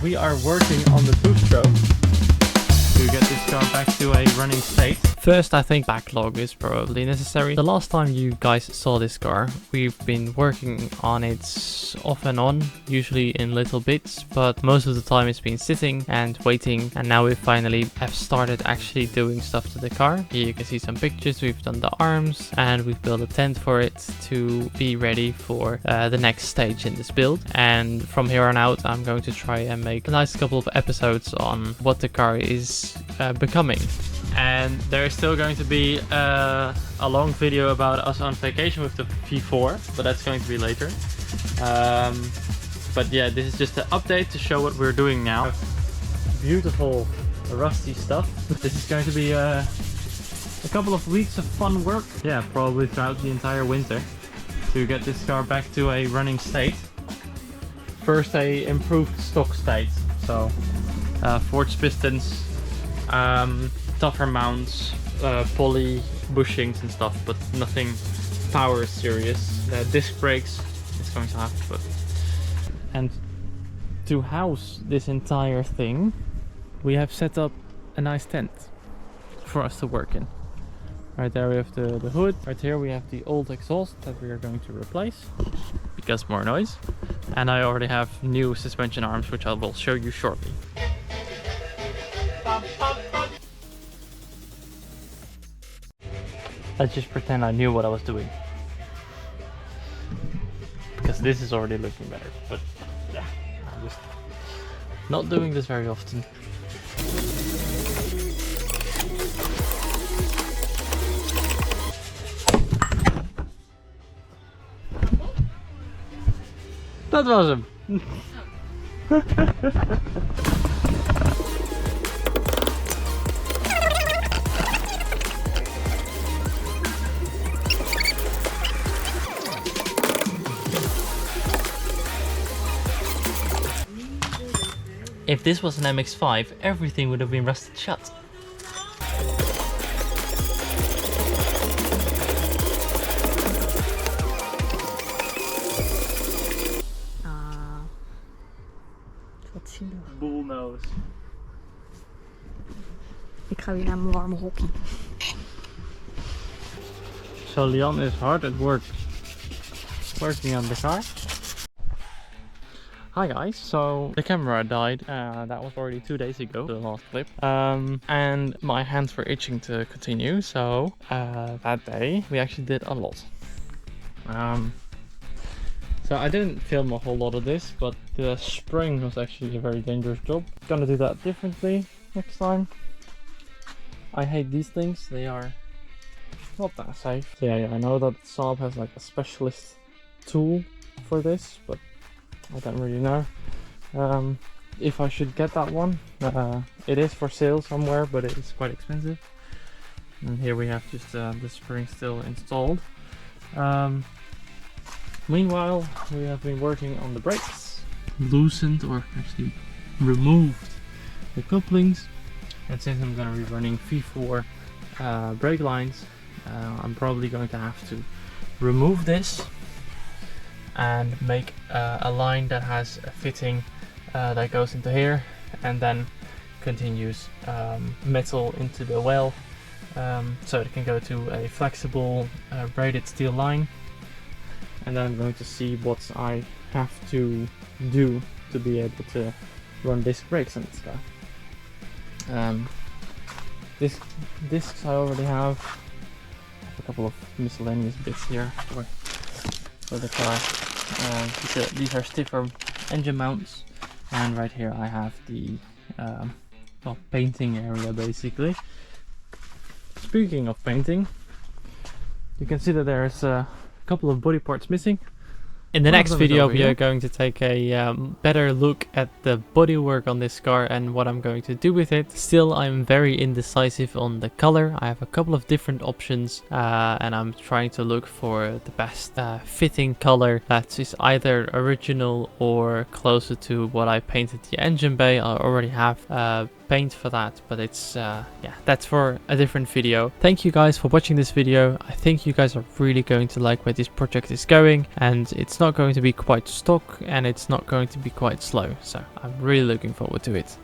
we are working on the two-stroke to get this car back to a running state. First, I think backlog is probably necessary. The last time you guys saw this car, we've been working on it off and on, usually in little bits, but most of the time it's been sitting and waiting, and now we finally have started actually doing stuff to the car. Here you can see some pictures. We've done the arms and we've built a tent for it to be ready for the next stage in this build. And from here on out, I'm going to try and make a nice couple of episodes on what the car is becoming. And there's still going to be a long video about us on vacation with the V4, but that's going to be later. But yeah, this is just an update to show what we're doing now. Beautiful rusty stuff. This is going to be a couple of weeks of fun work. Yeah, probably throughout the entire winter to get this car back to a running state. First, a improved stock state. So forged pistons, tougher mounts, poly bushings and stuff, but nothing power serious. Disc brakes is going to have to put. And to house this entire thing, we have set up a nice tent for us to work in. Right there we have the hood. Right here we have the old exhaust that we are going to replace because more noise. And I already have new suspension arms, which I will show you shortly. Let's just pretend I knew what I was doing, because this is already looking better, but yeah, I'm just not doing this very often. Dat was hem. If this was an MX-5, everything would have been rusted shut. Bullnose. Ik ga weer naar mijn warme hockey. So Leon is hard at work working on the car. Hi guys, so the camera died, that was already 2 days ago, the last clip, and my hands were itching to continue, so that day we actually did a lot. So I didn't film a whole lot of this, but the spring was actually a very dangerous job. Gonna do that differently next time. I hate these things, they are not that safe. So yeah, I know that Saab has like a specialist tool for this, but I don't really know if I should get that one. It is for sale somewhere, but it is quite expensive. And here we have just the spring still installed. Meanwhile, we have been working on the brakes, loosened or actually removed the couplings. And since I'm going to be running V4 brake lines, I'm probably going to have to remove this and make a line that has a fitting that goes into here and then continues metal into the well, so it can go to a flexible braided steel line. And then I'm going to see what I have to do to be able to run disc brakes on this car. Discs I already have a couple of miscellaneous bits here for the car. These are stiffer engine mounts, and right here I have the well, painting area basically. Speaking of painting, you can see that there's a couple of body parts missing. In the next video we are going to take a better look at the bodywork on this car and what I'm going to do with it. Still, I'm very indecisive on the color. I have a couple of different options and I'm trying to look for the best fitting color that is either original or closer to what I painted the engine bay. I already have paint for that, but it's yeah, that's for a different video. Thank you guys for watching this video. I think you guys are really going to like where this project is going, and it's not not going to be quite stock and it's not going to be quite slow. So I'm really looking forward to it.